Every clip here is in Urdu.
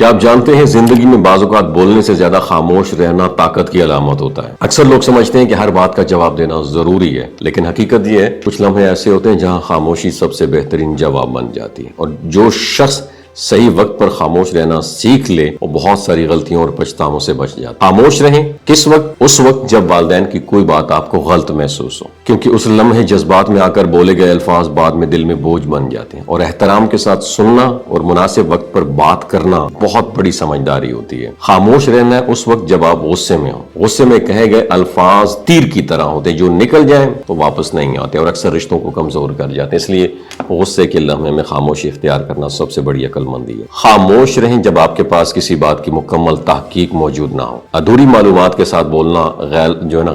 کیا آپ جانتے ہیں زندگی میں بعض اوقات بولنے سے زیادہ خاموش رہنا طاقت کی علامت ہوتا ہے؟ اکثر لوگ سمجھتے ہیں کہ ہر بات کا جواب دینا ضروری ہے، لیکن حقیقت یہ ہے کچھ لمحے ایسے ہوتے ہیں جہاں خاموشی سب سے بہترین جواب بن جاتی ہے، اور جو شخص صحیح وقت پر خاموش رہنا سیکھ لے وہ بہت ساری غلطیوں اور پچھتاووں سے بچ جاتا ہے۔ خاموش رہیں کس وقت؟ اس وقت جب والدین کی کوئی بات آپ کو غلط محسوس ہو، کیونکہ اس لمحے جذبات میں آ کر بولے گئے الفاظ بعد میں دل میں بوجھ بن جاتے ہیں، اور احترام کے ساتھ سننا اور مناسب وقت پر بات کرنا بہت بڑی سمجھداری ہوتی ہے۔ خاموش رہنا ہے اس وقت جب آپ غصے میں ہو۔ غصے میں کہے گئے الفاظ تیر کی طرح ہوتے ہیں، جو نکل جائیں تو واپس نہیں آتے اور اکثر رشتوں کو کمزور کر جاتے ہیں۔ اس لیے غصے کے لمحے میں خاموشی اختیار کرنا سب سے بڑی عقل مندی ہے۔ خاموش رہیں جب آپ کے پاس کسی بات کی مکمل تحقیق موجود نہ ہو۔ ادھوری معلومات کے ساتھ بولنا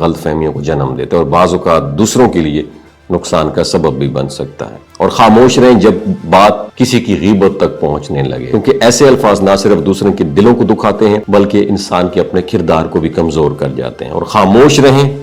غلط فہمیوں کو جنم دیتا ہے اور بعض اوقات دوسروں کے لیے نقصان کا سبب بھی بن سکتا ہے۔ اور خاموش رہیں جب بات کسی کی غیبت تک پہنچنے لگے، کیونکہ ایسے الفاظ نہ صرف دوسروں کے دلوں کو دکھاتے ہیں بلکہ انسان کے اپنے کردار کو بھی کمزور کر جاتے ہیں۔ اور خاموش رہیں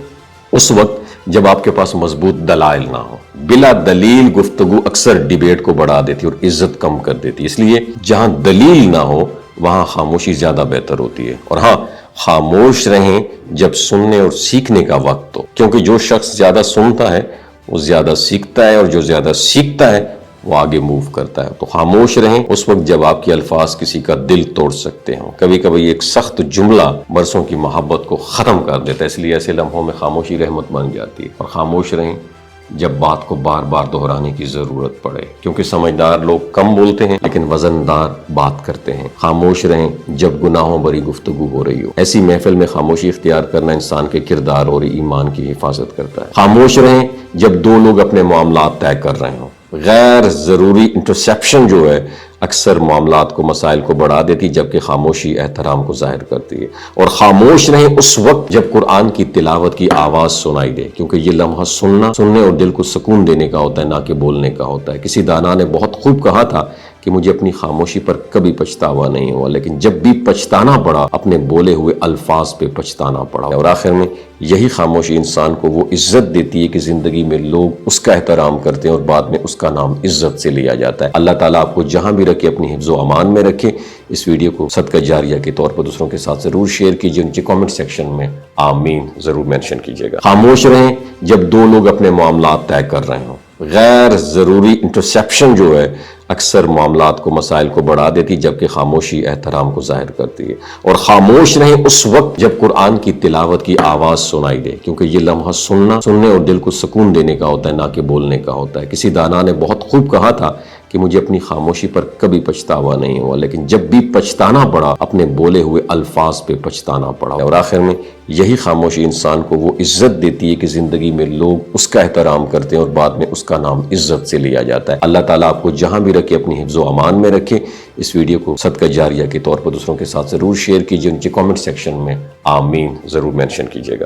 اس وقت جب آپ کے پاس مضبوط دلائل نہ ہو۔ بلا دلیل گفتگو اکثر ڈیبیٹ کو بڑھا دیتی اور عزت کم کر دیتی، اس لیے جہاں دلیل نہ ہو وہاں خاموشی زیادہ بہتر ہوتی ہے۔ اور ہاں، خاموش رہیں جب سننے اور سیکھنے کا وقت ہو، کیونکہ جو شخص زیادہ سنتا ہے وہ زیادہ سیکھتا ہے، اور جو زیادہ سیکھتا ہے وہ آگے موو کرتا ہے۔ تو خاموش رہیں اس وقت جب آپ کے الفاظ کسی کا دل توڑ سکتے ہوں۔ کبھی کبھی ایک سخت جملہ برسوں کی محبت کو ختم کر دیتا ہے، اس لیے ایسے لمحوں میں خاموشی رحمت بن جاتی ہے۔ اور خاموش رہیں جب بات کو بار بار دہرانے کی ضرورت پڑے، کیونکہ سمجھدار لوگ کم بولتے ہیں لیکن وزندار بات کرتے ہیں۔ خاموش رہیں جب گناہوں بھری گفتگو ہو رہی ہو۔ ایسی محفل میں خاموشی اختیار کرنا انسان کے کردار اور ایمان کی حفاظت کرتا ہے۔ خاموش رہیں جب دو لوگ اپنے معاملات طے کر رہے ہوں۔ غیر ضروری انٹرسیپشن جو ہے اکثر معاملات کو مسائل کو بڑھا دیتی، جبکہ خاموشی احترام کو ظاہر کرتی ہے۔ اور خاموش رہیں اس وقت جب قرآن کی تلاوت کی آواز سنائی دے، کیونکہ یہ لمحہ سننے اور دل کو سکون دینے کا ہوتا ہے، نہ کہ بولنے کا ہوتا ہے۔ کسی دانا نے بہت خوب کہا تھا کہ مجھے اپنی خاموشی پر کبھی پچھتاوا نہیں ہوا، لیکن جب بھی پچھتانا پڑا اپنے بولے ہوئے الفاظ پہ پچھتانا پڑا۔ اور آخر میں یہی خاموشی انسان کو وہ عزت دیتی ہے کہ زندگی میں لوگ اس کا احترام کرتے ہیں اور بعد میں اس کا نام عزت سے لیا جاتا ہے۔ اللہ تعالیٰ آپ کو جہاں بھی رکھے اپنی حفظ و امان میں رکھے۔ اس ویڈیو کو صدقہ جاریہ کے طور پر دوسروں کے ساتھ ضرور شیئر کیجیے، نیچے کامنٹ سیکشن میں آمین ضرور مینشن کیجیے گا۔ خاموش رہیں جب دو لوگ اپنے معاملات طے کر رہے ہوں۔ غیر ضروری انٹرسیپشن جو ہے اکثر معاملات کو مسائل کو بڑھا دیتی، جبکہ خاموشی احترام کو ظاہر کرتی ہے۔ اور خاموش رہیں اس وقت جب قرآن کی تلاوت کی آواز سنائی دے، کیونکہ یہ لمحہ سننے اور دل کو سکون دینے کا ہوتا ہے، نہ کہ بولنے کا ہوتا ہے۔ کسی دانا نے بہت خوب کہا تھا کہ مجھے اپنی خاموشی پر کبھی پچھتاوا نہیں ہوا، لیکن جب بھی پچھتانا پڑا اپنے بولے ہوئے الفاظ پہ پچھتانا پڑا۔ اور آخر میں یہی خاموشی انسان کو وہ عزت دیتی ہے کہ زندگی میں لوگ اس کا احترام کرتے ہیں اور بعد میں اس کا نام عزت سے لیا جاتا ہے۔ اللہ تعالیٰ آپ کو جہاں بھی رکھے اپنی حفظ و امان میں رکھے۔ اس ویڈیو کو صدقہ جاریہ کے طور پر دوسروں کے ساتھ ضرور شیئر کیجیے، نیچے کامنٹ سیکشن میں آمین ضرور مینشن کیجیے گا۔